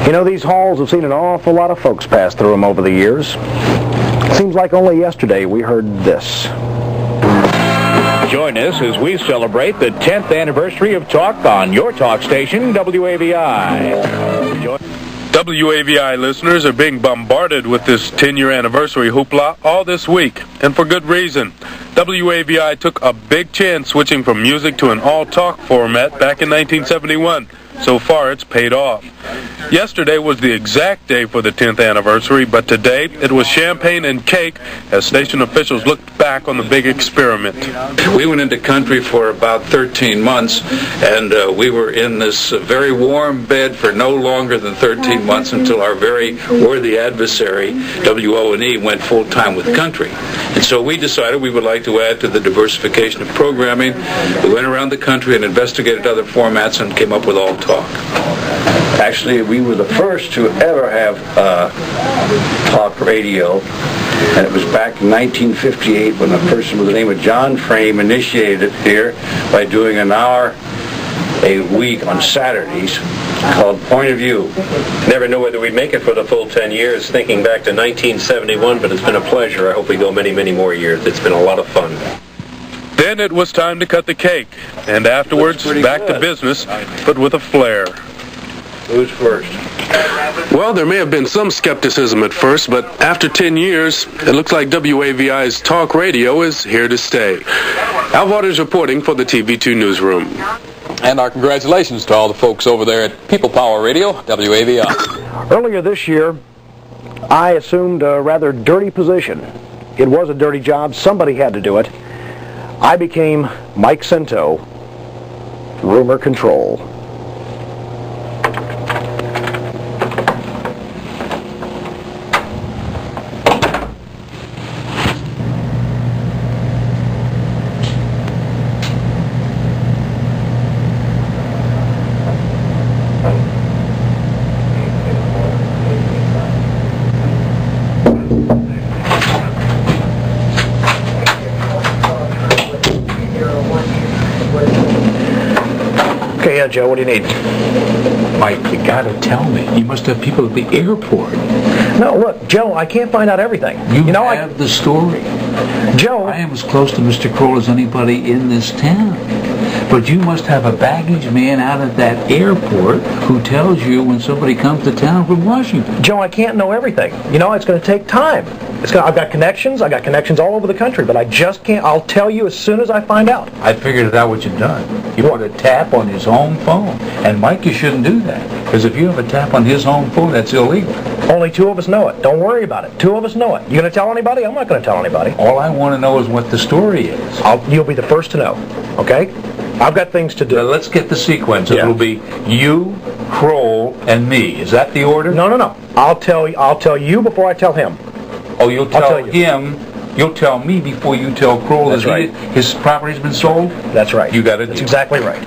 You know, these halls have seen an awful lot of folks pass through them over the years. Seems like only yesterday we heard this. Join us as we celebrate the 10th anniversary of Talk on your talk station, WAVI. WAVI listeners are being bombarded with this 10-year anniversary hoopla all this week, and for good reason. WAVI took a big chance switching from music to an all-talk format back in 1971. So far, it's paid off. Yesterday was the exact day for the 10th anniversary, but today it was champagne and cake as station officials looked back on the big experiment. We went into country for about 13 months, and we were in this very warm bed for no longer than 13 months until our very worthy adversary, WO&E, went full-time with country. And so we decided we would like to add to the diversification of programming. We went around the country and investigated other formats and came up with All Talk. Actually, we were the first to ever have talk radio, and it was back in 1958 when a person with the name of John Frame initiated it here by doing an hour a week on Saturdays called Point of View. Never knew whether we'd make it for the full 10 years, thinking back to 1971, but it's been a pleasure. I hope we go many, many more years. It's been a lot of fun. Then it was time to cut the cake, and afterwards back to business, but with a flair. Who's first? Well, there may have been some skepticism at first, but after 10 years, it looks like WAVI's talk radio is here to stay. Al Waters reporting for the TV2 Newsroom. And our congratulations to all the folks over there at People Power Radio, WAVI. Earlier this year, I assumed a rather dirty position. It was a dirty job. Somebody had to do it. I became Mike Scinto, rumor control. Yeah, Joe, what do you need? Mike, you gotta tell me. You must have people at the airport. No, look, Joe, I can't find out everything. You know, have the story. Joe, I am as close to Mr. Kroll as anybody in this town. But you must have a baggage man out at that airport who tells you when somebody comes to town from Washington. Joe, I can't know everything. You know, it's going to take time. I've got connections. I've got connections all over the country, but I just can't. I'll tell you as soon as I find out. I figured out what you've done. You put a tap on his home phone. And Mike, you shouldn't do that. Because if you have a tap on his home phone, that's illegal. Only two of us know it. Don't worry about it. Two of us know it. You going to tell anybody? I'm not going to tell anybody. All I want to know is what the story is. You'll be the first to know. Okay? I've got things to do. Now, let's get the sequence. Yeah. It'll be you, Kroll, and me. Is that the order? No. I'll tell you before I tell him. Oh, you'll tell him. You'll tell me before you tell Kroll. That's right. His property's been sold? That's right. You got it. That's exactly right.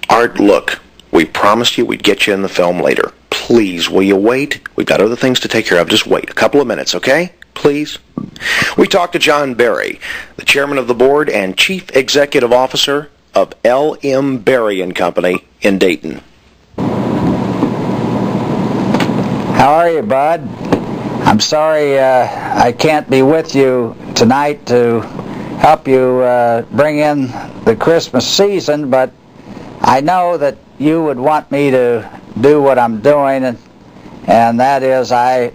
Art, look. We promised you we'd get you in the film later. Please, will you wait? We've got other things to take care of. Just wait a couple of minutes, okay? Please. We talked to John Berry, the chairman of the board and chief executive officer of L.M. Berry & Company in Dayton. How are you, bud? I'm sorry I can't be with you tonight to help you bring in the Christmas season, but I know that you would want me to do what I'm doing, and that is I'll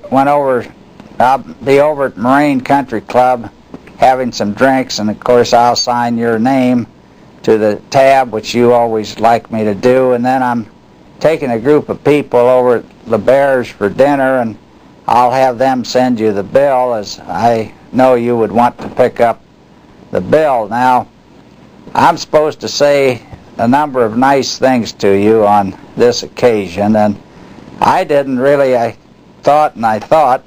be over at Marine Country Club having some drinks, and of course I'll sign your name to the tab, which you always like me to do, and then I'm taking a group of people over at the Bears for dinner, and I'll have them send you the bill, as I know you would want to pick up the bill. Now, I'm supposed to say a number of nice things to you on this occasion, and I didn't really, I thought, and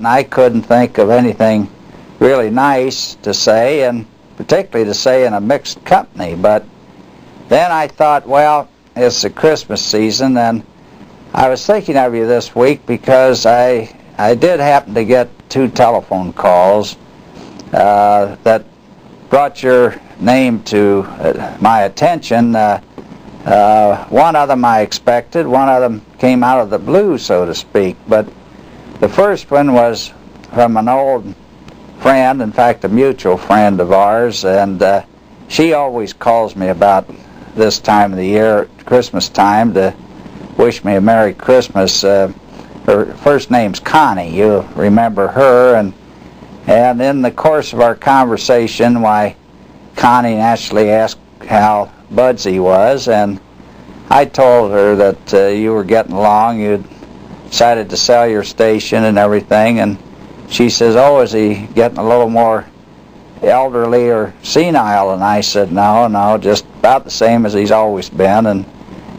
I couldn't think of anything really nice to say, and particularly to say in a mixed company. But then I thought, well, it's the Christmas season, and I was thinking of you this week because I did happen to get 2 telephone calls that brought your name to my attention. One of them I expected, one of them came out of the blue, so to speak. But the first one was from an old friend, in fact, a mutual friend of ours, and she always calls me about this time of the year, Christmas time, to wish me a Merry Christmas. Her first name's Connie. You remember her, and in the course of our conversation, why, Connie naturally asked how Budsy was, and I told her that you were getting along, you'd decided to sell your station and everything, and she says, oh, is he getting a little more elderly or senile? And I said, no, just about the same as he's always been, and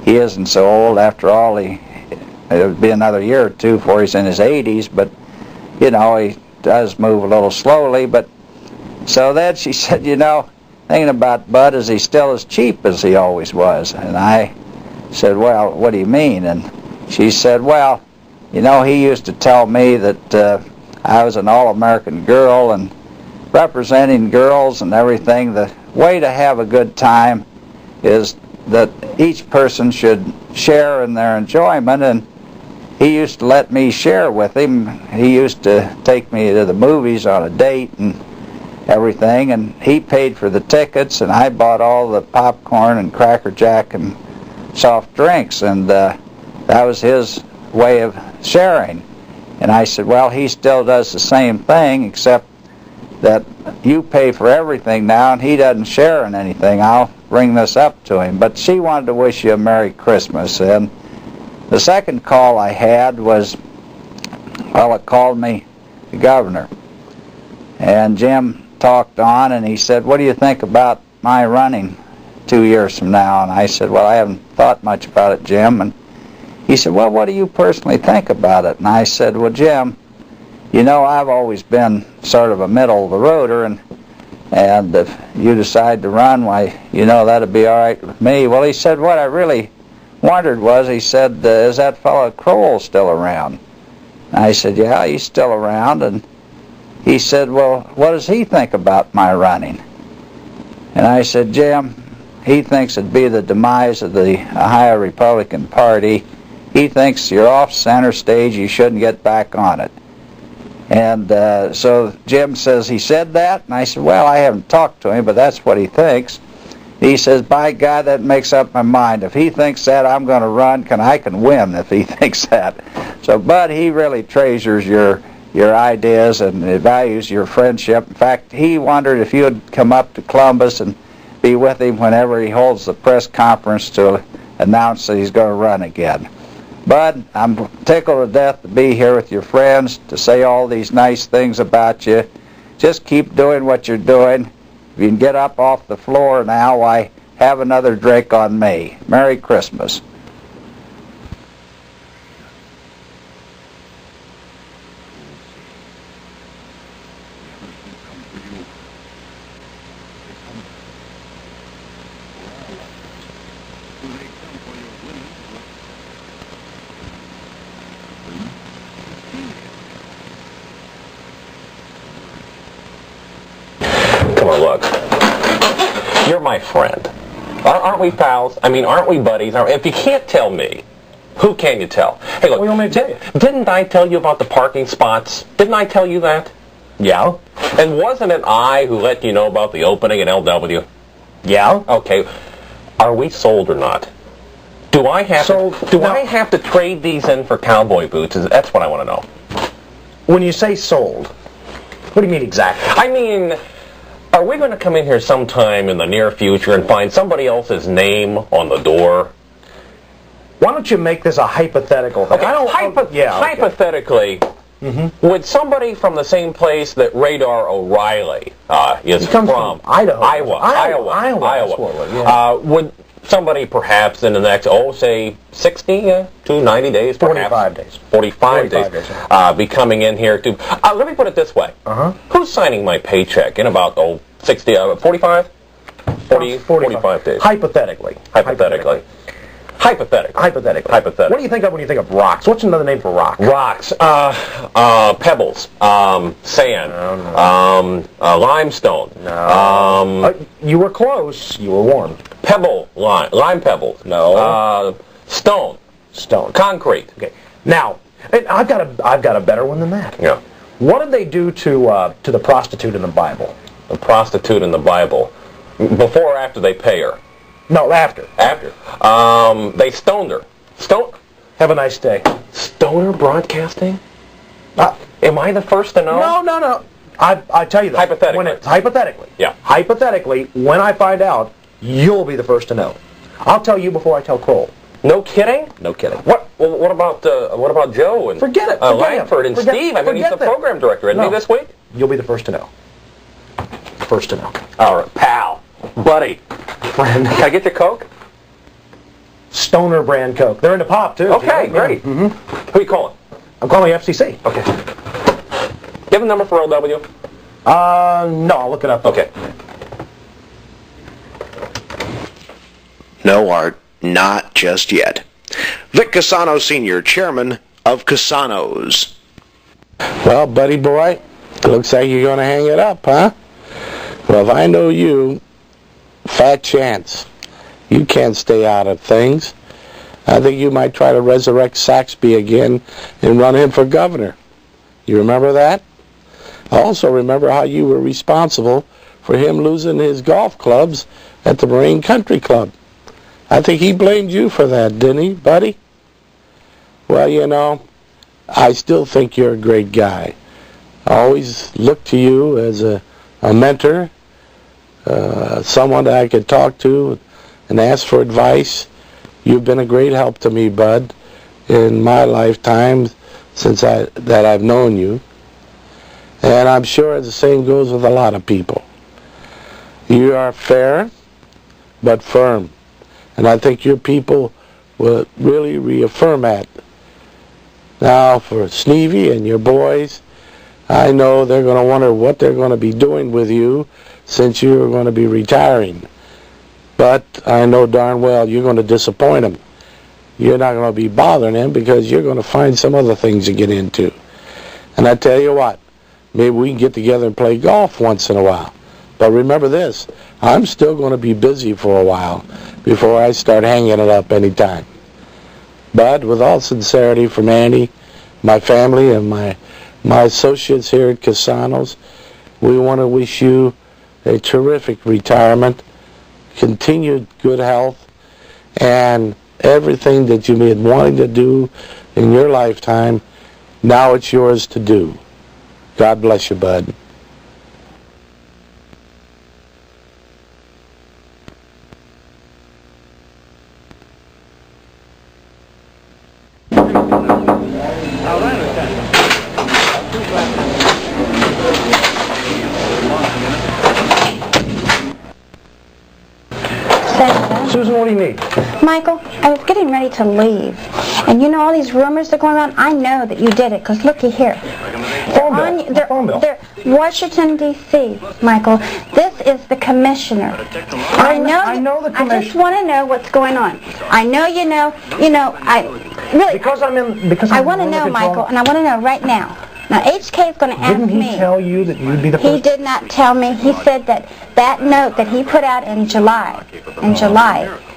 he isn't so old after all. It'll be another year or two before he's in his 80s, but you know, he does move a little slowly. But so then she said, you know, thinking about Bud, is he still as cheap as he always was? And I said, well, what do you mean? And she said, well, you know, he used to tell me that I was an all-American girl, and representing girls and everything, the way to have a good time is that each person should share in their enjoyment, and he used to let me share with him. He used to take me to the movies on a date and everything, and he paid for the tickets, and I bought all the popcorn and Cracker Jack and soft drinks, and that was his way of sharing. And I said, well, he still does the same thing, except that you pay for everything now, and he doesn't share in anything. I'll bring this up to him. But she wanted to wish you a Merry Christmas. And the second call I had was, well, it called me the governor. And Jim talked on, and he said, what do you think about my running 2 years from now? And I said, well, I haven't thought much about it, Jim. And he said, well, what do you personally think about it? And I said, well, Jim, you know, I've always been sort of a middle-of-the-roader, and if you decide to run, why, you know, that'd be all right with me. Well, he said, what I really wondered was, he said, is that fellow Kroll still around? And I said, yeah, he's still around. And he said, well, what does he think about my running? And I said, Jim, he thinks it'd be the demise of the Ohio Republican Party. He thinks you're off center stage, you shouldn't get back on it. And so Jim says, he said that? And I said, well, I haven't talked to him, but that's what he thinks. He says, by God, that makes up my mind. If he thinks that, I'm going to run, I can win if he thinks that. So, Bud, he really treasures your ideas and values your friendship. In fact, he wondered if you would come up to Columbus and be with him whenever he holds the press conference to announce that he's going to run again. Bud, I'm tickled to death to be here with your friends, to say all these nice things about you. Just keep doing what you're doing. If you can get up off the floor now, why, have another drink on me. Merry Christmas. Look, you're my friend. Aren't we pals? I mean, aren't we buddies? If you can't tell me, who can you tell? Hey, look, didn't I tell you about the parking spots? Didn't I tell you that? Yeah. And wasn't it I who let you know about the opening at LW? Yeah. Okay. Are we sold or not? Do I have to trade these in for cowboy boots? That's what I want to know. When you say sold, what do you mean exactly? I mean, are we going to come in here sometime in the near future and find somebody else's name on the door? Why don't you make this a hypothetical? Okay, hypothetically, would somebody from the same place that Radar O'Reilly is from, Iowa, would somebody perhaps in the next, say 60 to 90 days, perhaps? 45 days. Be coming in here to, let me put it this way. Who's signing my paycheck in about, 60, 45? 45 days. Hypothetically. What do you think of when you think of rocks? What's another name for rock? Rocks. Pebbles. Sand. Limestone. No. You were close. You were warned. Lime pebbles. No. Stone. Stone. Concrete. Okay. Now, I've got a better one than that. Yeah. What did they do to the prostitute in the Bible? The prostitute in the Bible. Before or after they pay her? No, after. After. They stoned her. Have a nice day. Stoner Broadcasting? Am I the first to know? No. I tell you that. Hypothetically. Hypothetically. Yeah. Hypothetically, when I find out, you'll be the first to know. I'll tell you before I tell Kroll. No kidding? No kidding. What about Joe and forget it. Langford and Steve? I mean, he's the program director, isn't he, this week? You'll be the first to know. First to know. All right, pal, buddy, friend. Can I get your Coke? Stoner brand Coke. They're into pop too. Okay, great. Mm-hmm. Who are you calling? I'm calling FCC. Okay. Do you have a number for LW? No, I'll look it up. Okay. No, Art, not just yet. Vic Casano Sr., chairman of Casanos. Well, buddy boy, looks like you're going to hang it up, huh? Well, if I know you, fat chance. You can't stay out of things. I think you might try to resurrect Saxby again and run him for governor. You remember that? I also remember how you were responsible for him losing his golf clubs at the Marine Country Club. I think he blamed you for that, didn't he, buddy? Well, you know, I still think you're a great guy. I always look to you as a mentor, someone that I could talk to and ask for advice. You've been a great help to me, bud, in my lifetime since that I've known you. And I'm sure the same goes with a lot of people. You are fair, but firm. And I think your people will really reaffirm that. Now, for Sneevy and your boys, I know they're going to wonder what they're going to be doing with you since you're going to be retiring. But I know darn well you're going to disappoint them. You're not going to be bothering them because you're going to find some other things to get into. And I tell you what, maybe we can get together and play golf once in a while. But remember this, I'm still going to be busy for a while before I start hanging it up anytime. But with all sincerity from Andy, my family, and my associates here at Casanos, we want to wish you a terrific retirement, continued good health, and everything that you've been wanting to do in your lifetime, now it's yours to do. God bless you, bud. Susan, what do you need? Michael, I was getting ready to leave. And you know all these rumors that are going around? I know that you did it, because looky here. They're Washington, D.C., Michael. This is the commissioner. I know the commissioner. I just want to know what's going on. I know you know, I really... I want to know, Michael, and I want to know right now. Now, HK is going to ask me... Didn't he tell you that you'd be the first? He did not tell me. He said that note that he put out in July,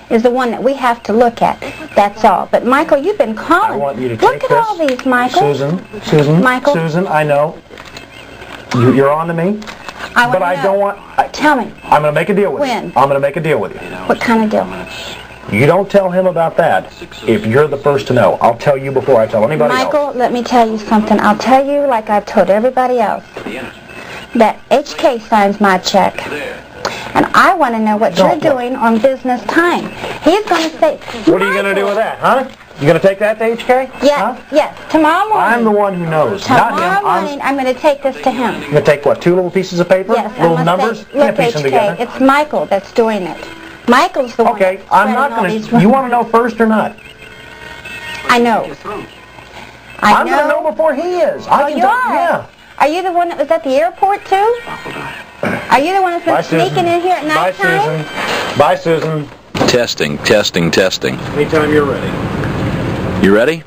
is the one that we have to look at. That's all. But, Michael, you've been calling. I want you to look take at all these, Michael. Michael. Susan, I know. You're on to me. I don't want... Tell me. I'm going to make a deal with you. When? I'm going to make a deal with you. What kind of deal? You don't tell him about that if you're the first to know. I'll tell you before I tell anybody else. Michael, let me tell you something. I'll tell you like I've told everybody else. That HK signs my check. And I want to know what you're doing on business time. He's going to say... What are you going to do with that, huh? You going to take that to HK? Yes, yes. Tomorrow morning. I'm the one who knows, Tomorrow not him. morning, I'm going to take this to him. You're going to take, what, 2 little pieces of paper? Yes. Little numbers? Look, piece them together. HK, it's Michael that's doing it. Michael's the one. Okay, I'm not going to... You want to know first or not? I know. I'm going to know before he is. Oh, you are? Yeah. Are you the one that was at the airport, too? Are you the one that's been sneaking in here at night time? Bye, Susan. Testing. Anytime you're ready. You ready?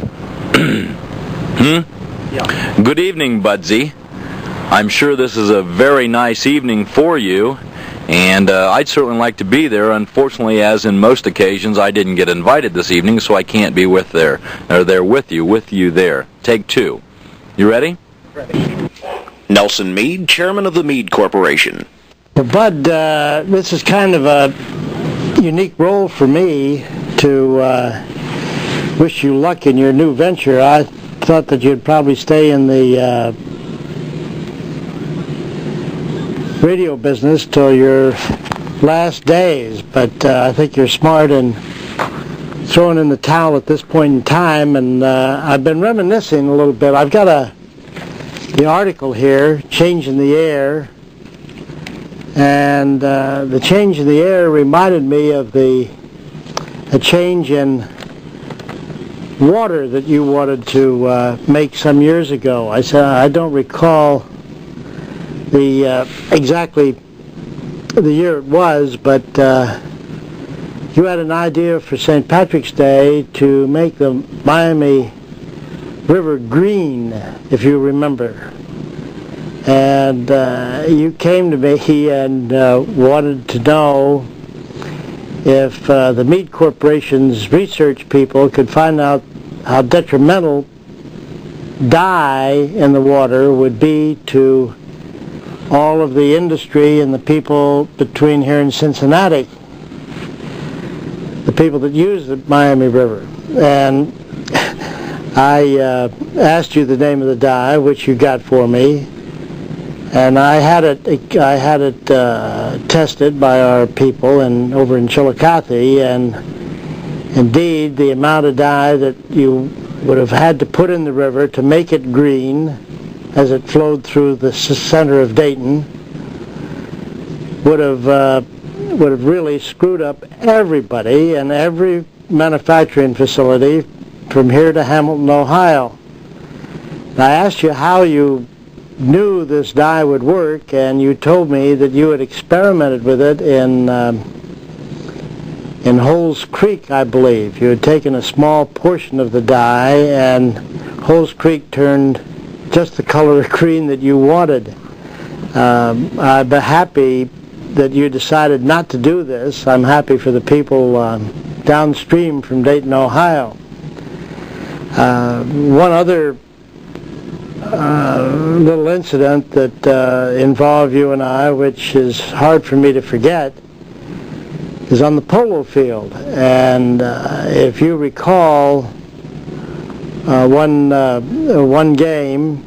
Yeah. Good evening, Budsy. I'm sure this is a very nice evening for you, And I'd certainly like to be there. Unfortunately, as in most occasions, I didn't get invited this evening, so I can't be there with you there. Take two. You ready? Ready. Nelson Mead, chairman of the Mead Corporation. Well, Bud, this is kind of a unique role for me to wish you luck in your new venture. I thought that you'd probably stay in the radio business till your last days, but I think you're smart in throwing in the towel at this point in time, and I've been reminiscing a little bit. I've got the article here, Change in the Air, and the change in the air reminded me of a change in water that you wanted to make some years ago. I said I don't recall exactly the year it was, but you had an idea for St. Patrick's Day to make the Miami River green, if you remember. And you came to me and wanted to know if the Mead Corporation's research people could find out how detrimental dye in the water would be to all of the industry and the people between here and Cincinnati, the people that use the Miami River. And I asked you the name of the dye, which you got for me, and I had it tested by our people over in Chillicothe, and indeed the amount of dye that you would have had to put in the river to make it green as it flowed through the center of Dayton would have really screwed up everybody and every manufacturing facility from here to Hamilton, Ohio. And I asked you how you knew this dye would work, and you told me that you had experimented with it in Holes Creek, I believe. You had taken a small portion of the dye, and Holes Creek turned just the color of green that you wanted. I'm happy that you decided not to do this. I'm happy for the people downstream from Dayton, Ohio. One other little incident that involved you and I, which is hard for me to forget, is on the polo field. And if you recall, one game,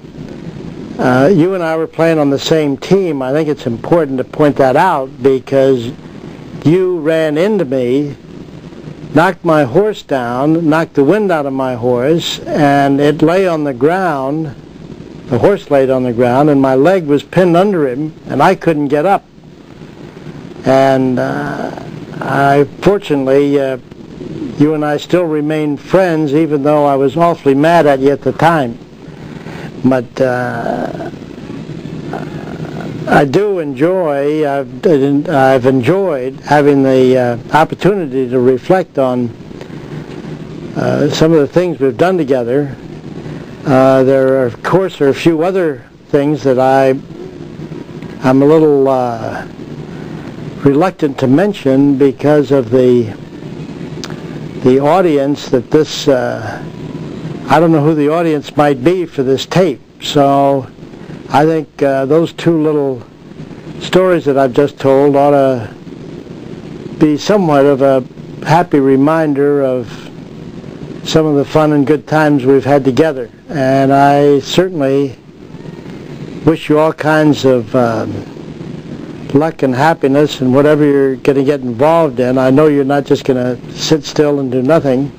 you and I were playing on the same team. I think it's important to point that out because you ran into me, knocked my horse down, knocked the wind out of my horse, and it lay on the ground. The horse laid on the ground, and my leg was pinned under him, and I couldn't get up. And fortunately, you and I still remain friends, even though I was awfully mad at you at the time. But I do enjoy, I've enjoyed having the opportunity to reflect on some of the things we've done together. There are, of course, a few other things that I'm a little reluctant to mention because of the audience that this, I don't know who the audience might be for this tape. So I think those two little stories that I've just told ought to be somewhat of a happy reminder of some of the fun and good times we've had together. And I certainly wish you all kinds of luck and happiness in whatever you're going to get involved in. I know you're not just going to sit still and do nothing.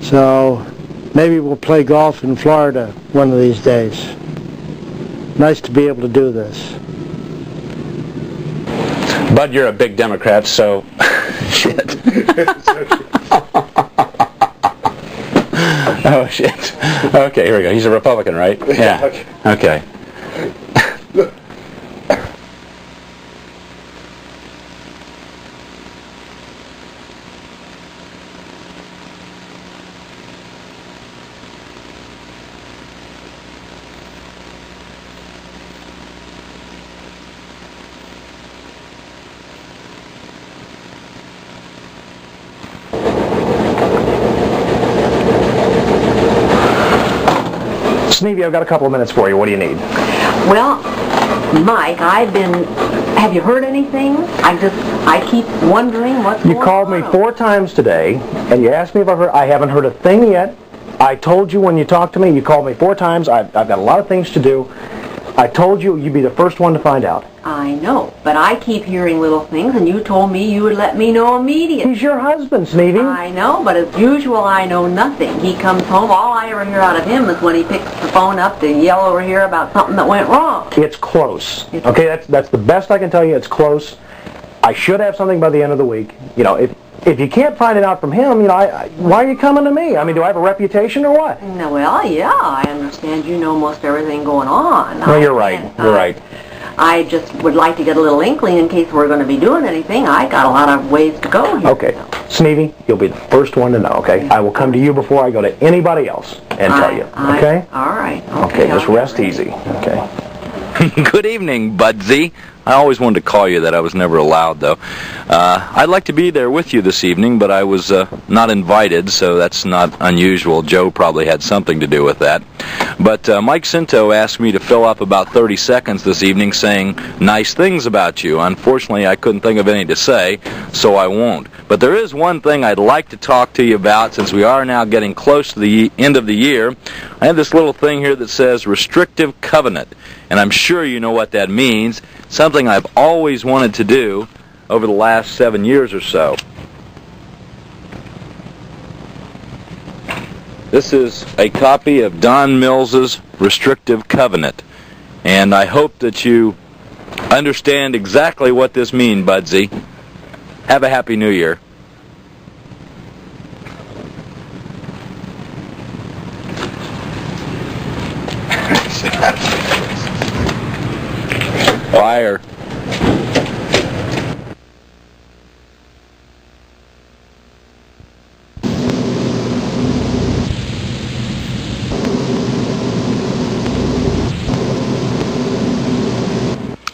So maybe we'll play golf in Florida one of these days. Nice to be able to do this. Bud, you're a big Democrat, so shit. Oh, shit. Okay, here we go. He's a Republican, right? Yeah. Okay. Sneevy, I've got a couple of minutes for you. What do you need? Well, Mike, have you heard anything? I keep wondering what's going on. You called me 4 times today, and you asked me if I've heard. I haven't heard a thing yet. I told you when you talked to me, you called me 4 times. I've got a lot of things to do. I told you you'd be the first one to find out. I know, but I keep hearing little things, and you told me you would let me know immediately. He's your husband, Sneevy. I know, but as usual, I know nothing. He comes home, all I ever hear out of him is when he picks the phone up to yell over here about something that went wrong. It's close. Okay, that's the best I can tell you. It's close. I should have something by the end of the week. You know, if you can't find it out from him, you know, why are you coming to me? I mean, do I have a reputation or what? No, well, yeah, I understand you know most everything going on. No, you're right. You're right. I just would like to get a little inkling in case we're going to be doing anything. I got a lot of ways to go here. Okay. Sneevy, you'll be the first one to know, okay? I will come to you before I go to anybody else and tell you, okay? All right. Okay, just rest easy, okay? Good evening, Budsy. I always wanted to call you that. I was never allowed, though. I'd like to be there with you this evening, but I was not invited, so that's not unusual. Joe probably had something to do with that. But Mike Scinto asked me to fill up about 30 seconds this evening saying nice things about you. Unfortunately, I couldn't think of any to say, so I won't. But there is one thing I'd like to talk to you about since we are now getting close to the end of the year. I have this little thing here that says restrictive covenant, and I'm sure you know what that means. Something I've always wanted to do over the last 7 years or so. This is a copy of Don Mills's Restrictive Covenant, and I hope that you understand exactly what this means, Budsy. Have a Happy New Year. Liar.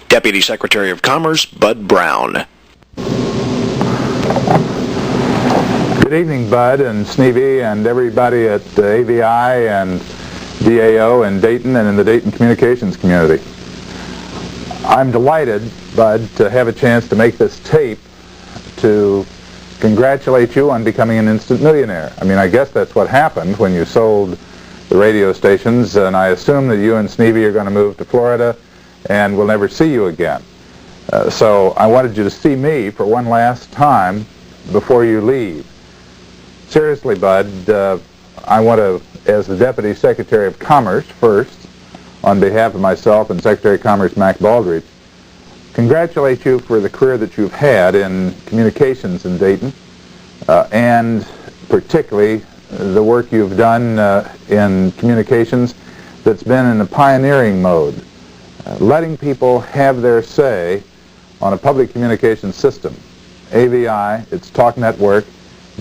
Deputy Secretary of Commerce, Bud Brown. Good evening, Bud and Sneevy and everybody at AVI and DAO in Dayton and in the Dayton communications community. I'm delighted, Bud, to have a chance to make this tape to congratulate you on becoming an instant millionaire. I mean, I guess that's what happened when you sold the radio stations, and I assume that you and Sneevy are going to move to Florida and we'll never see you again. So I wanted you to see me for one last time before you leave. Seriously, Bud, I want to, as the Deputy Secretary of Commerce first, on behalf of myself and Secretary of Commerce Mac Baldridge, congratulate you for the career that you've had in communications in Dayton, and particularly the work you've done in communications that's been in a pioneering mode, letting people have their say on a public communications system. AVI, its Talk Network,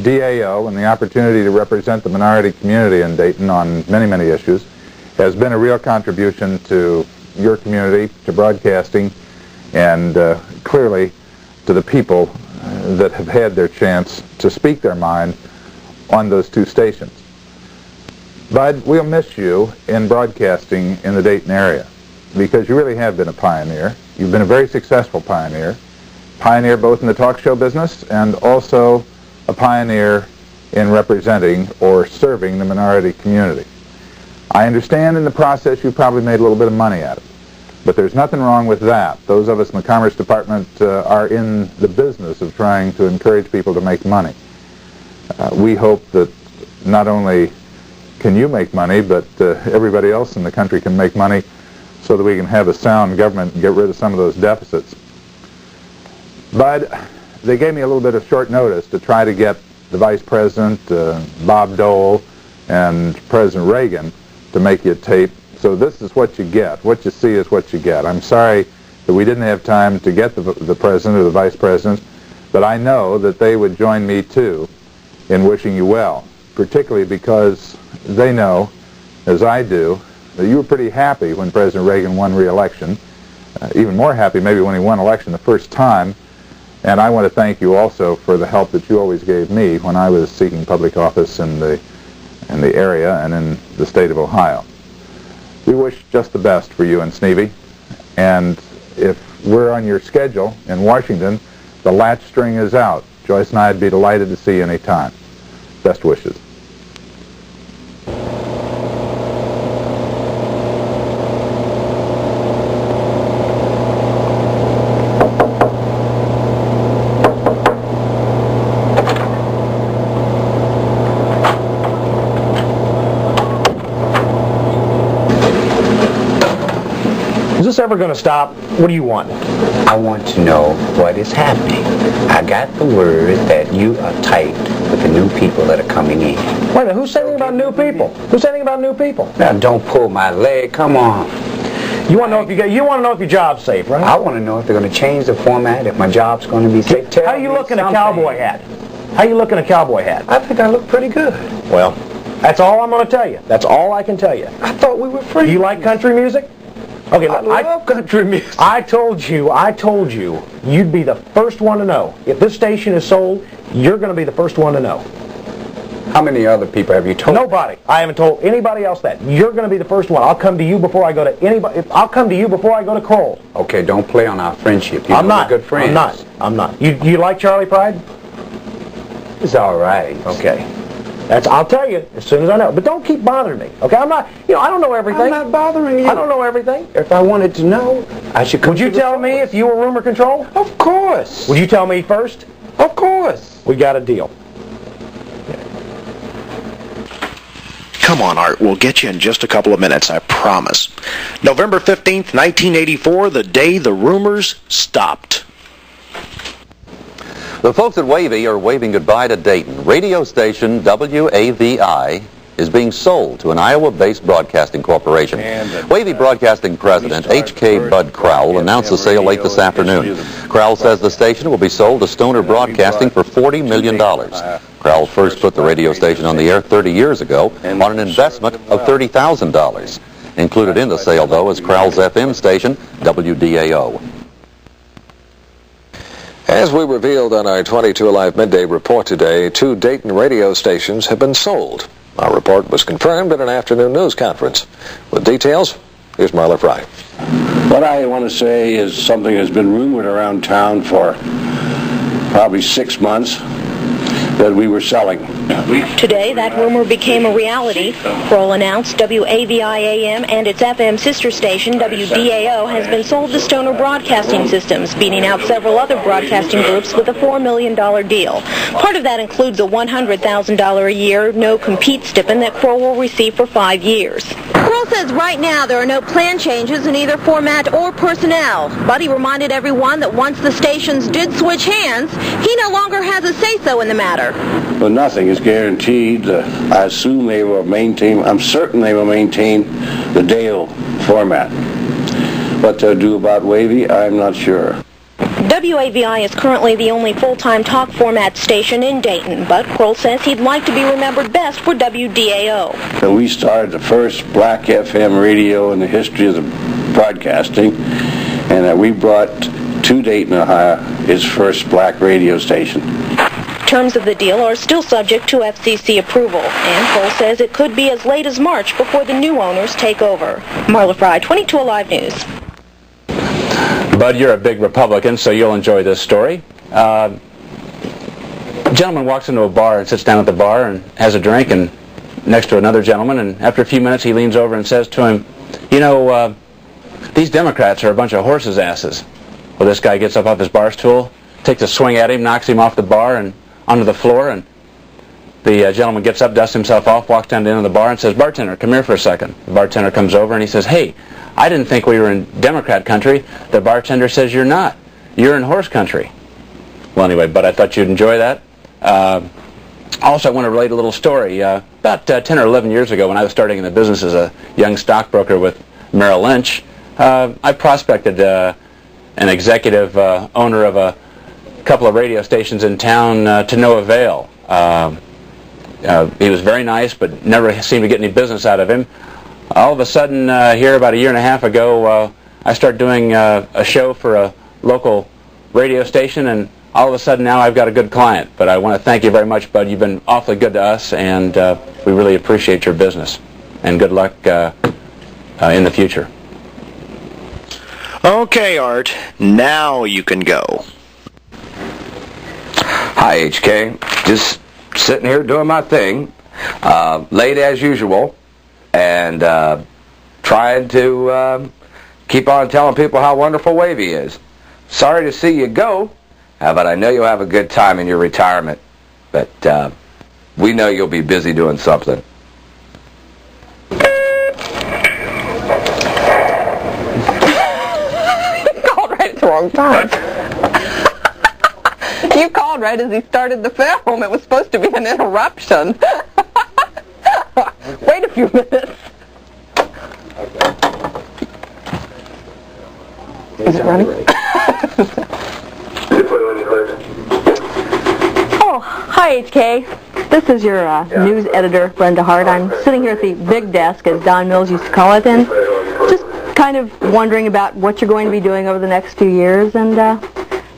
DAO, and the opportunity to represent the minority community in Dayton on many, many issues, has been a real contribution to your community, to broadcasting, and clearly to the people that have had their chance to speak their mind on those 2 stations. Bud, we'll miss you in broadcasting in the Dayton area because you really have been a pioneer. You've been a very successful pioneer both in the talk show business and also a pioneer in representing or serving the minority community. I understand in the process you probably made a little bit of money at it, but there's nothing wrong with that. Those of us in the Commerce Department are in the business of trying to encourage people to make money. We hope that not only can you make money, but everybody else in the country can make money so that we can have a sound government and get rid of some of those deficits. But they gave me a little bit of short notice to try to get the Vice President, Bob Dole, and President Reagan to make you a tape. So this is what you get. What you see is what you get. I'm sorry that we didn't have time to get the President or the Vice President, but I know that they would join me too in wishing you well, particularly because they know, as I do, that you were pretty happy when President Reagan won re-election, even more happy maybe when he won election the first time. And I want to thank you also for the help that you always gave me when I was seeking public office in the area and in the state of Ohio. We wish just the best for you and Sneevy. And if we're on your schedule in Washington, the latch string is out. Joyce and I would be delighted to see you any time. Best wishes. Is this ever going to stop? What do you want? I want to know what is happening. I got the word that you are tight with the new people that are coming in. Wait a minute, who's saying anything about new people? Who's saying anything about new people? Now don't pull my leg, come on. You want to know if your job's safe, right? I want to know if they're going to change the format, if my job's going to be safe. How you look in a cowboy hat? How you look in a cowboy hat? I think I look pretty good. Well, that's all I'm going to tell you. That's all I can tell you. I thought we were friends. Do you like country music? Okay, I love country music. I told you, you'd be the first one to know. If this station is sold, you're going to be the first one to know. How many other people have you told? Nobody. I haven't told anybody else that. You're going to be the first one. I'll come to you before I go to anybody. I'll come to you before I go to Kroll. Okay, don't play on our friendship. I'm not. We're good friends. I'm not. You like Charlie Pride? It's all right. Okay. I'll tell you as soon as I know. But don't keep bothering me. Okay? I'm not, I don't know everything. I'm not bothering you. I don't know everything. If I wanted to know, I should come. Would you tell me if you were rumor control? Of course. Would you tell me first? Of course. We got a deal. Come on, Art. We'll get you in just a couple of minutes, I promise. November 15th, 1984, the day the rumors stopped. The folks at WAVI are waving goodbye to Dayton. Radio station WAVI is being sold to an Iowa-based broadcasting corporation. WAVI Broadcasting President H.K. Bud Crowell announced the sale late this afternoon. Crowell says the station will be sold to Stoner Broadcasting for $40 million. Crowell first put the radio station on the air 30 years ago on an investment of $30,000. Included in the sale, though, is Crowell's FM station, WDAO. As we revealed on our 22 Alive Midday report today, 2 Dayton radio stations have been sold. Our report was confirmed at an afternoon news conference. With details, here's Marla Fry. What I want to say is something that's been rumored around town for probably 6 months, that we were selling. Today, that rumor became a reality. Kroll announced WAVI-AM and its FM sister station, WDAO, has been sold to Stoner Broadcasting Systems, beating out several other broadcasting groups with a $4 million deal. Part of that includes a $100,000 a year no-compete stipend that Kroll will receive for 5 years. Kroll says right now there are no plan changes in either format or personnel, but he reminded everyone that once the stations did switch hands, he no longer has a say-so in the matter. But nothing is guaranteed. I assume they will maintain, I'm certain they will maintain the DAO format. What they'll do about WAVI, I'm not sure. WAVI is currently the only full-time talk format station in Dayton, but Kroll says he'd like to be remembered best for WDAO. We started the first black FM radio in the history of the broadcasting, and we brought to Dayton, Ohio, its first black radio station. Terms of the deal are still subject to FCC approval, and Kroll says it could be as late as March before the new owners take over. Marla Fry, 22 Alive News. Bud, you're a big Republican, so you'll enjoy this story. A gentleman walks into a bar and sits down at the bar and has a drink and next to another gentleman, and after a few minutes he leans over and says to him, you know, these Democrats are a bunch of horses' asses. Well, this guy gets up off his bar stool, takes a swing at him, knocks him off the bar and onto the floor, and the gentleman gets up, dusts himself off, walks down to the end of the bar and says, bartender, come here for a second. The bartender comes over and he says, hey, I didn't think we were in Democrat country. The bartender says, you're not. You're in horse country. Well, anyway, but I thought you'd enjoy that. Also, I want to relate a little story. About 10 or 11 years ago, when I was starting in the business as a young stockbroker with Merrill Lynch, I prospected an executive owner of a couple of radio stations in town to no avail. He was very nice, but never seemed to get any business out of him. All of a sudden, here about a year and a half ago, I started doing a show for a local radio station, and all of a sudden now I've got a good client. But I want to thank you very much, Bud. You've been awfully good to us, and we really appreciate your business. And good luck in the future. Okay, Art, now you can go. Hi, HK. Just sitting here doing my thing, late as usual, and trying to keep on telling people how wonderful WAVI is. Sorry to see you go, but I know you'll have a good time in your retirement. But we know you'll be busy doing something. At the wrong time. You called right as he started the film. It was supposed to be an interruption. Wait a few minutes. Is it running? Oh, hi HK. This is your news editor, Brenda Hart. I'm sitting here at the big desk, as Don Mills used to call it, and just kind of wondering about what you're going to be doing over the next few years, and I'd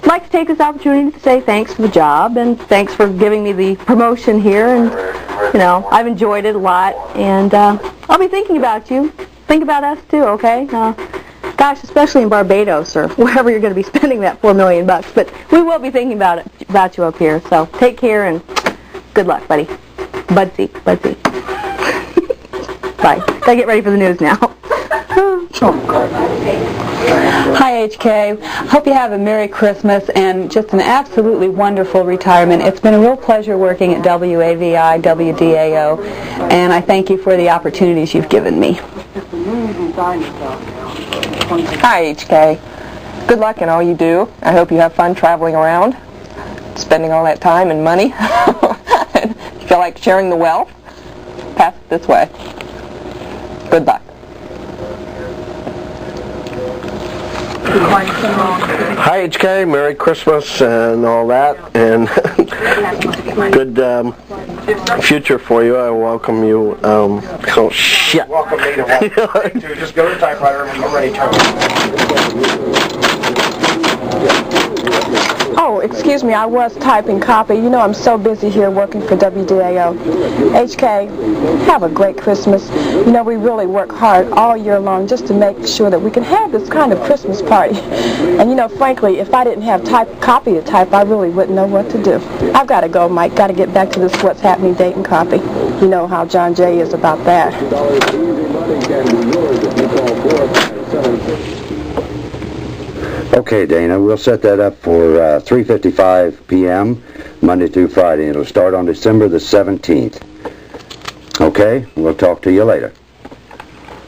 like to take this opportunity to say thanks for the job and thanks for giving me the promotion here, and you know, I've enjoyed it a lot, and I'll be thinking about you. Think about us too, okay? Gosh, especially in Barbados or wherever you're going to be spending that $4 million, but we will be thinking about you up here. So take care and good luck, buddy. Budsy. Bye. Gotta get ready for the news now. Hi HK, hope you have a Merry Christmas and just an absolutely wonderful retirement. It's been a real pleasure working at WAVI, WDAO, and I thank you for the opportunities you've given me. Hi HK. Good luck in all you do. I hope you have fun traveling around, spending all that time and money. And you feel like sharing the wealth? Pass it this way. Good luck. Hi HK, Merry Christmas and all that, and good future for you. I welcome you. Oh shit! Welcome me to just go to the typewriter and I'm ready to. Oh, excuse me, I was typing copy. You know I'm so busy here working for WDAO. HK, have a great Christmas. You know, we really work hard all year long just to make sure that we can have this kind of Christmas party. And you know, frankly, if I didn't have copy to type, I really wouldn't know what to do. I've got to go, Mike. Got to get back to this What's Happening Dayton copy. You know how John Jay is about that. Okay, Dana, we'll set that up for 3:55 p.m. Monday through Friday. It'll start on December the 17th. Okay, we'll talk to you later.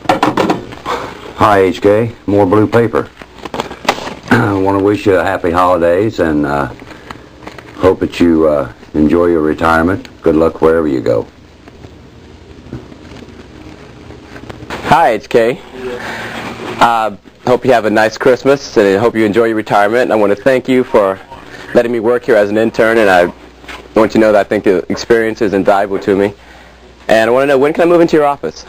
Hi, HK. More blue paper. I want to wish you a happy holidays and hope that you enjoy your retirement. Good luck wherever you go. Hi, HK. Hope you have a nice Christmas, and I hope you enjoy your retirement. I want to thank you for letting me work here as an intern, and I want you to know that I think the experience is invaluable to me. And I want to know, when can I move into your office?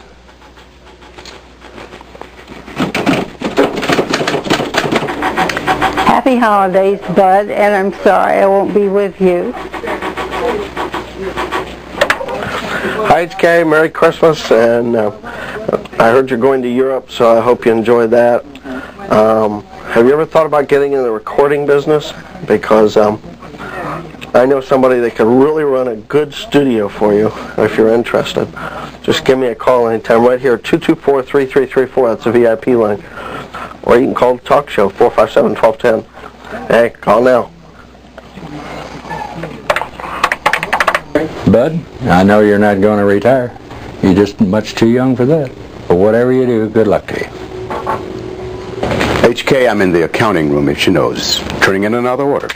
Happy holidays, Bud, and I'm sorry I won't be with you. Hi HK, Merry Christmas, and I heard you're going to Europe, so I hope you enjoy that. Have you ever thought about getting in the recording business? Because I know somebody that could really run a good studio for you if you're interested. Just give me a call anytime right here, 224-3334. That's a VIP line. Or you can call the talk show, 457-1210. Hey, call now. Bud, I know you're not going to retire. You're just much too young for that. But whatever you do, good luck to you. HK, I'm in the accounting room, as she knows, turning in another order.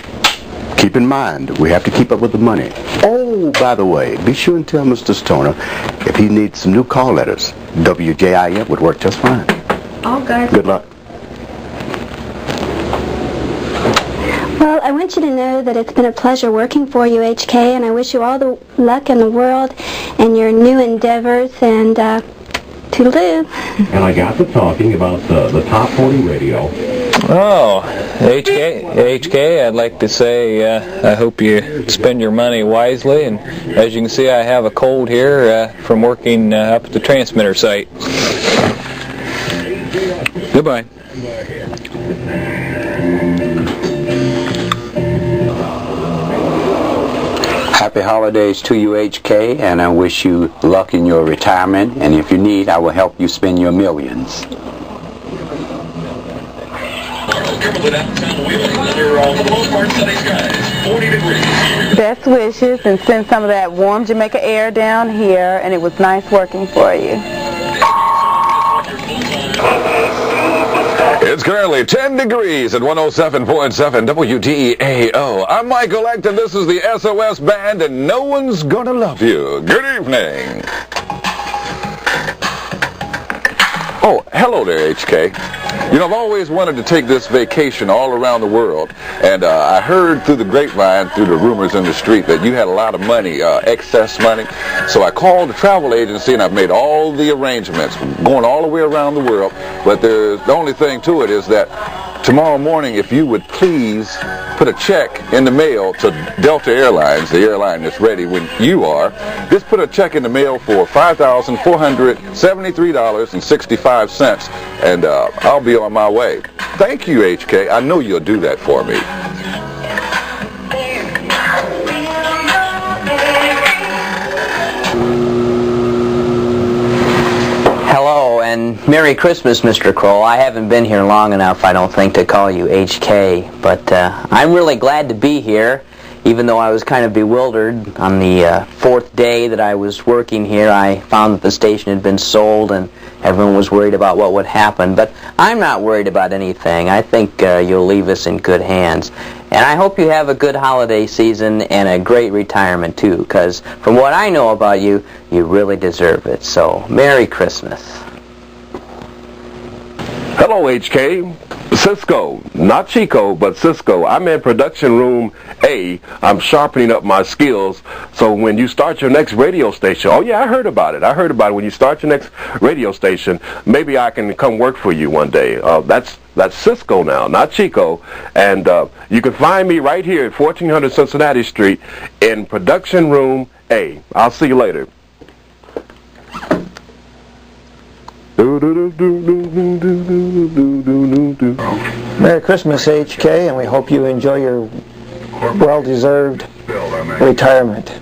Keep in mind, we have to keep up with the money. Oh, by the way, be sure and tell Mr. Stoner if he needs some new call letters. WJIM would work just fine. Okay. Good luck. Well, I want you to know that it's been a pleasure working for you, HK, and I wish you all the luck in the world in your new endeavors, and toodaloo. And I got to talking about the top 40 radio. Oh, HK, I'd like to say I hope you spend your money wisely, and as you can see, I have a cold here from working up at the transmitter site. Goodbye. Happy holidays to you, HK, and I wish you luck in your retirement. And if you need, I will help you spend your millions. Best wishes, and send some of that warm Jamaica air down here, and it was nice working for you. It's currently 10 degrees at 107.7 WDAO. I'm Michael Echt, and this is the SOS Band, and no one's gonna love you. Good evening. Oh, hello there, HK. You know, I've always wanted to take this vacation all around the world, and I heard through the grapevine, through the rumors in the street, that you had a lot of money, excess money. So I called the travel agency, and I've made all the arrangements, going all the way around the world. But the only thing to it is that tomorrow morning, if you would please put a check in the mail to Delta Airlines, the airline that's ready when you are, just put a check in the mail for $5,473.65, and I'll be on my way. Thank you, HK. I know you'll do that for me. Hello, and Merry Christmas, Mr. Kroll. I haven't been here long enough, I don't think, to call you HK, but I'm really glad to be here, even though I was kind of bewildered. On the fourth day that I was working here, I found that the station had been sold, and everyone was worried about what would happen, but I'm not worried about anything. I think you'll leave us in good hands. And I hope you have a good holiday season and a great retirement, too, because from what I know about you, you really deserve it. So, Merry Christmas. Hello, HK. Cisco, not Chico, but Cisco. I'm in production room A. I'm sharpening up my skills, so when you start your next radio station, oh yeah, I heard about it. When you start your next radio station, maybe I can come work for you one day. That's Cisco now, not Chico. And you can find me right here at 1400 Cincinnati Street in production room A. I'll see you later. Merry Christmas, HK, and we hope you enjoy your well-deserved retirement.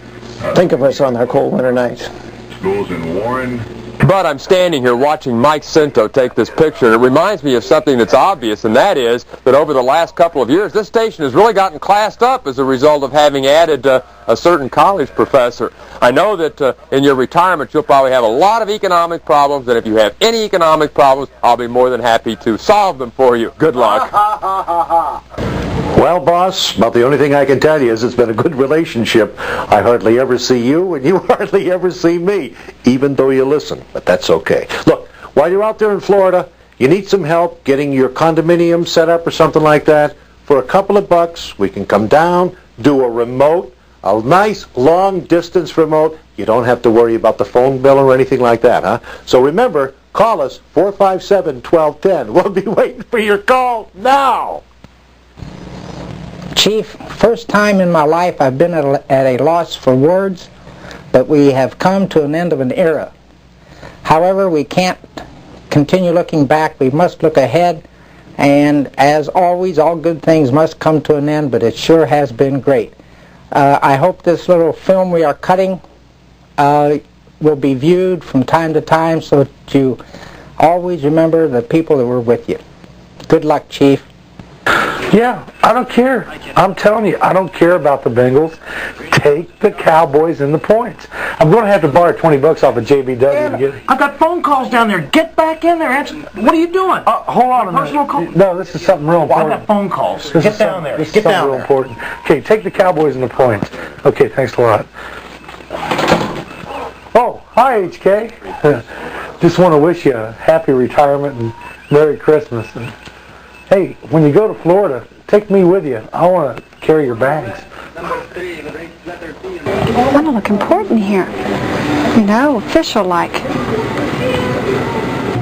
Think of us on our cold winter nights. Schools in Warren. But I'm standing here watching Mike Scinto take this picture, and it reminds me of something that's obvious, and that is that over the last couple of years, this station has really gotten classed up as a result of having added a certain college professor. I know that in your retirement, you'll probably have a lot of economic problems, and if you have any economic problems, I'll be more than happy to solve them for you. Good luck. Well, boss, about the only thing I can tell you is it's been a good relationship. I hardly ever see you, and you hardly ever see me, even though you listen. But that's okay. Look, while you're out there in Florida, you need some help getting your condominium set up or something like that. For a couple of bucks, we can come down, do a remote, a nice long-distance remote. You don't have to worry about the phone bill or anything like that, huh? So remember, call us, 457-1210. We'll be waiting for your call now. Chief, first time in my life I've been at a loss for words, but we have come to an end of an era. However, we can't continue looking back. We must look ahead, and as always, all good things must come to an end, but it sure has been great. I hope this little film we are cutting will be viewed from time to time so that you always remember the people that were with you. Good luck, Chief. Yeah, I don't care. I'm telling you, I don't care about the Bengals. Take the Cowboys and the points. I'm going to have to borrow $20 off of JBW to get it. I've got phone calls down there. Get back in there. What are you doing? Hold on a minute. Personal call? No, this is something real important. I've got phone calls. Get down there. This is Get something down real there. important. Okay, take the Cowboys and the points. Okay, thanks a lot. Oh, hi, HK. Just want to wish you a happy retirement and Merry Christmas. And hey, when you go to Florida, take me with you. I want to carry your bags. I want to look important here. You know, official-like.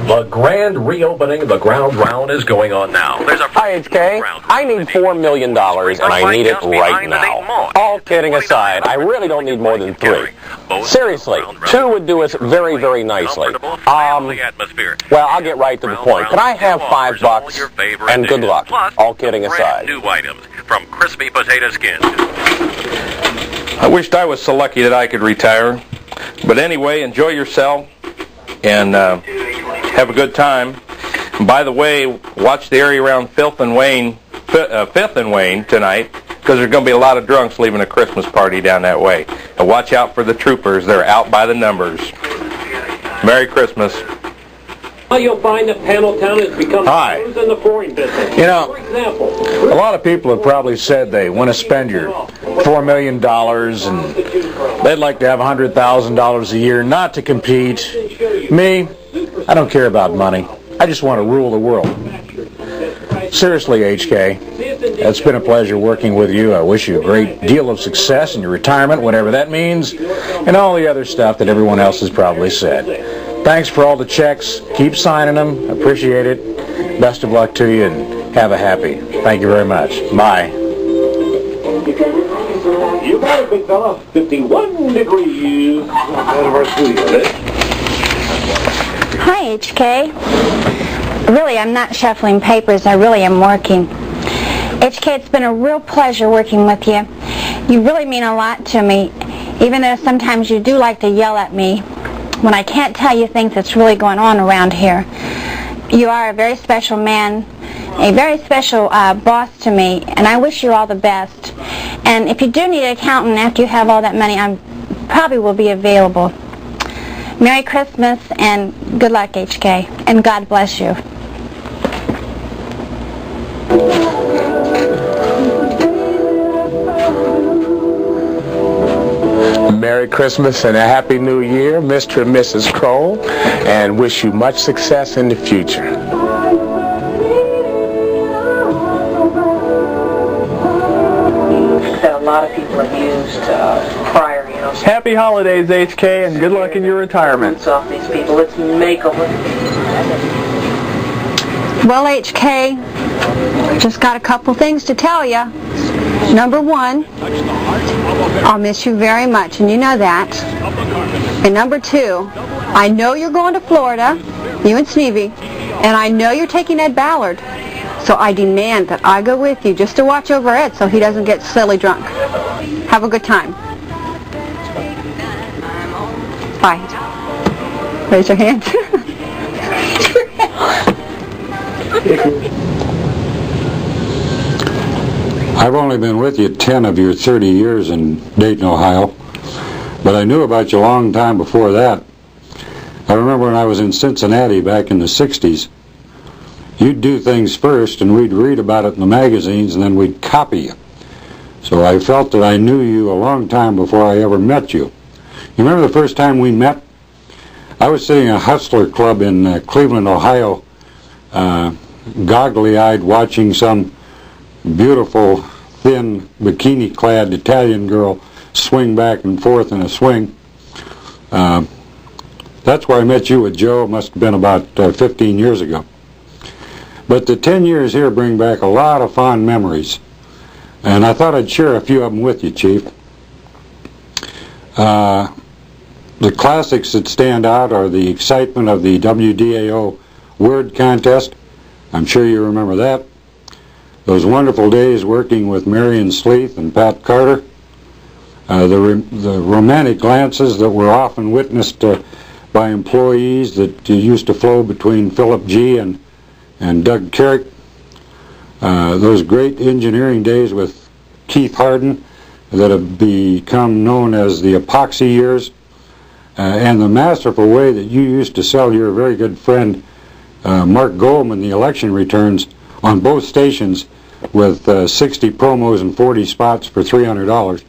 The grand reopening of the ground round is going on now. There's a Hi, HK. I need $4 million, and I need it right now. All kidding aside, I really don't need more than 3. Seriously, 2 would do us very, very nicely. Well, I'll get right to the point. Can I have $5 and good luck? All kidding aside. New items from crispy potato skins. I wished I was so lucky that I could retire. But anyway, enjoy yourself and have a good time. And by the way, watch the area around 5th and Wayne tonight, because there's going to be a lot of drunks leaving a Christmas party down that way. And watch out for the troopers. They're out by the numbers. Merry Christmas. Well, you'll find that Paneltown has become cruise in the flooring business. You know, a lot of people have probably said they want to spend your $4 million and they'd like to have $100,000 a year not to compete. Me, I don't care about money. I just want to rule the world. Seriously, HK, it's been a pleasure working with you. I wish you a great deal of success in your retirement, whatever that means, and all the other stuff that everyone else has probably said. Thanks for all the checks. Keep signing them. Appreciate it. Best of luck to you, and have a happy. Thank you very much. Bye. You got it, big fella. 51 degrees out of our studio. Hi, HK. Really, I'm not shuffling papers. I really am working. HK, it's been a real pleasure working with you. You really mean a lot to me, even though sometimes you do like to yell at me when I can't tell you things that's really going on around here. You are a very special man, a very special boss to me, and I wish you all the best. And if you do need an accountant after you have all that money, I probably will be available. Merry Christmas and good luck, HK, and God bless you. Merry Christmas and a Happy New Year, Mr. and Mrs. Kroll, and wish you much success in the future. That a lot of people have used prior, you know. Happy holidays, HK, and good luck in your retirement. Off these people. Let's make them. Well, HK, just got a couple things to tell you. Number 1, I'll miss you very much, and you know that. And number 2, I know you're going to Florida, you and Sneevy, and I know you're taking Ed Ballard. So I demand that I go with you just to watch over Ed so he doesn't get silly drunk. Have a good time. Bye. Raise your hand. I've only been with you 10 of your 30 years in Dayton, Ohio, but I knew about you a long time before that. I remember when I was in Cincinnati back in the 60s, you'd do things first and we'd read about it in the magazines and then we'd copy you. So I felt that I knew you a long time before I ever met you. You remember the first time we met? I was sitting in a hustler club in Cleveland, Ohio, goggly-eyed watching some beautiful, thin, bikini-clad Italian girl swing back and forth in a swing. That's where I met you with Joe. It must have been about 15 years ago. But the 10 years here bring back a lot of fond memories. And I thought I'd share a few of them with you, Chief. The classics that stand out are the excitement of the WDAO word contest. I'm sure you remember that. Those wonderful days working with Marion Sleeth and Pat Carter. The romantic glances that were often witnessed by employees that used to flow between Philip G. and Doug Carrick. Those great engineering days with Keith Harden that have become known as the epoxy years. And the masterful way that you used to sell your very good friend Mark Goldman the election returns on both stations with 60 promos and 40 spots for $300.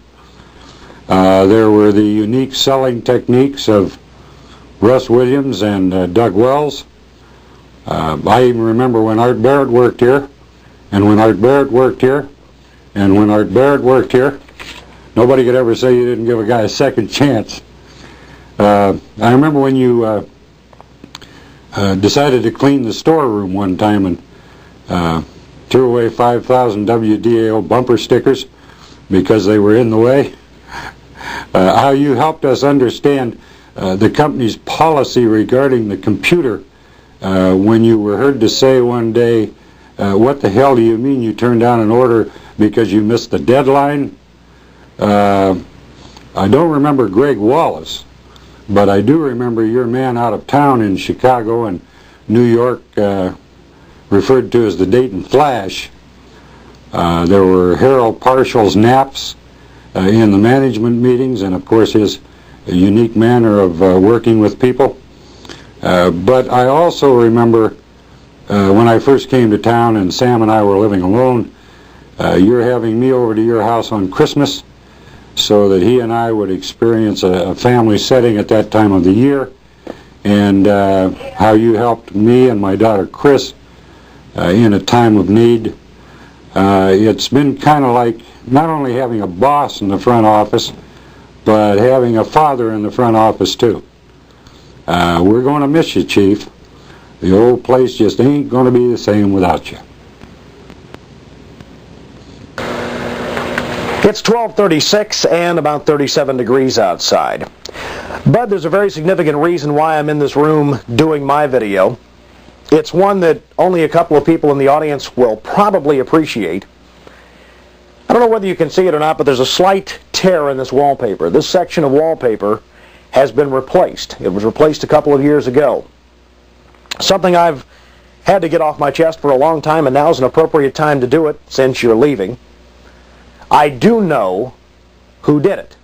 There were the unique selling techniques of Russ Williams and Doug Wells. I even remember when Art Barrett worked here, and when Art Barrett worked here, and when Art Barrett worked here. Nobody could ever say you didn't give a guy a second chance. I remember when you decided to clean the storeroom one time and threw away 5,000 WDAO bumper stickers because they were in the way. How you helped us understand the company's policy regarding the computer when you were heard to say one day, what the hell do you mean you turned down an order because you missed the deadline? I don't remember Greg Wallace, but I do remember your man out of town in Chicago and New York, referred to as the Dayton Flash. There were Harold Parshall's naps in the management meetings, and of course his unique manner of working with people. But I also remember when I first came to town and Sam and I were living alone, you're having me over to your house on Christmas so that he and I would experience a family setting at that time of the year, and how you helped me and my daughter Chris in a time of need. It's been kind of like not only having a boss in the front office, but having a father in the front office too. We're going to miss you, Chief. The old place just ain't going to be the same without you. It's 12:36 and about 37 degrees outside. But there's a very significant reason why I'm in this room doing my video. It's one that only a couple of people in the audience will probably appreciate. I don't know whether you can see it or not, but there's a slight tear in this wallpaper. This section of wallpaper has been replaced. It was replaced a couple of years ago. Something I've had to get off my chest for a long time, and now's an appropriate time to do it since you're leaving. I do know who did it.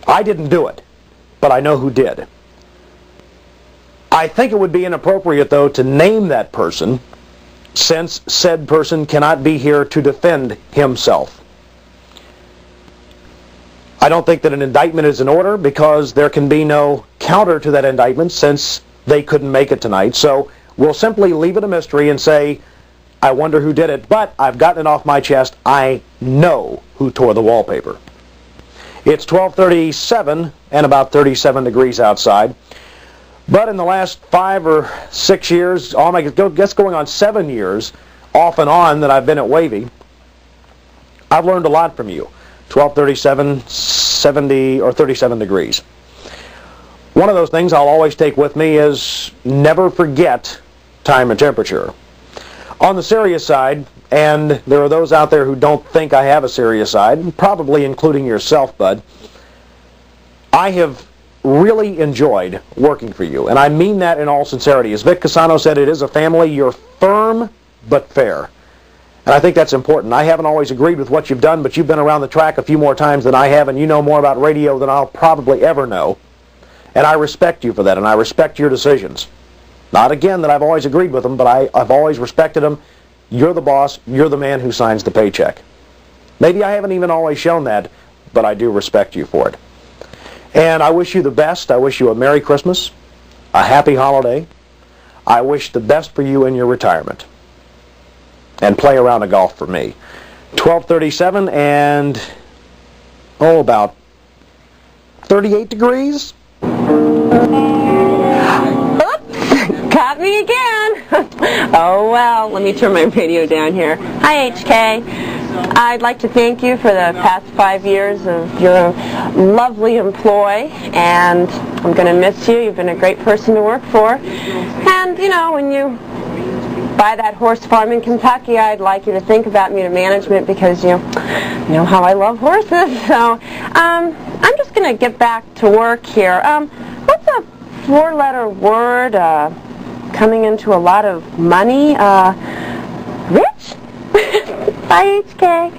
I didn't do it, but I know who did. I think it would be inappropriate, though, to name that person, since said person cannot be here to defend himself. I don't think that an indictment is in order because there can be no counter to that indictment since they couldn't make it tonight. So we'll simply leave it a mystery and say, I wonder who did it, but I've gotten it off my chest. I know who tore the wallpaper. It's 12:37 and about 37 degrees outside. But in the last 5 or 6 years, I guess going on 7 years, off and on, that I've been at WAVI, I've learned a lot from you. 12:37, 70, or 37 degrees. One of those things I'll always take with me is never forget time and temperature. On the serious side, and there are those out there who don't think I have a serious side, probably including yourself, Bud, I have really enjoyed working for you, and I mean that in all sincerity. As Vic Casano said, it is a family. You're firm but fair, and I think that's important. I haven't always agreed with what you've done, but you've been around the track a few more times than I have, and you know more about radio than I'll probably ever know, and I respect you for that, and I respect your decisions. Not again that I've always agreed with them, but I've always respected them. You're the boss. You're the man who signs the paycheck. Maybe I haven't even always shown that, but I do respect you for it. And I wish you the best. I wish you a Merry Christmas, a Happy Holiday. I wish the best for you in your retirement. And play a round of golf for me. 12:37 and, about 38 degrees? Caught me again. Oh well, let me turn my radio down here. Hi HK. I'd like to thank you for the past 5 years of your lovely employ, and I'm going to miss you. You've been a great person to work for. And you know, when you buy that horse farm in Kentucky, I'd like you to think about me to management because you know how I love horses. So I'm just going to get back to work here. What's a 4-letter word coming into a lot of money? Rich? Bye, HK.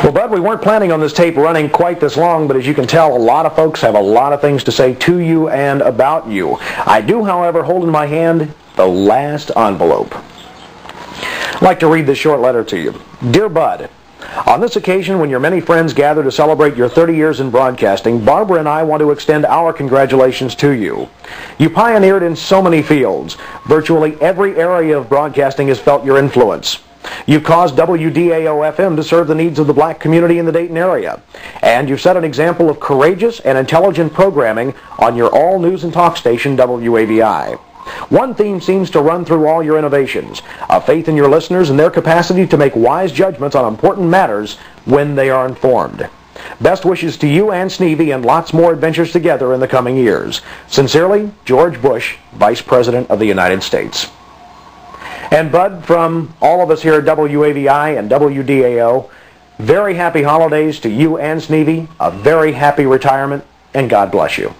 Well, Bud, we weren't planning on this tape running quite this long, but as you can tell, a lot of folks have a lot of things to say to you and about you. I do, however, hold in my hand the last envelope. I'd like to read this short letter to you. Dear Bud, on this occasion, when your many friends gather to celebrate your 30 years in broadcasting, Barbara and I want to extend our congratulations to you. You pioneered in so many fields. Virtually every area of broadcasting has felt your influence. You've caused WDAO-FM to serve the needs of the black community in the Dayton area. And you've set an example of courageous and intelligent programming on your all-news and talk station, WAVI. One theme seems to run through all your innovations, a faith in your listeners and their capacity to make wise judgments on important matters when they are informed. Best wishes to you and Sneevy and lots more adventures together in the coming years. Sincerely, George Bush, Vice President of the United States. And Bud, from all of us here at WAVI and WDAO, very happy holidays to you and Sneevy, a very happy retirement, and God bless you.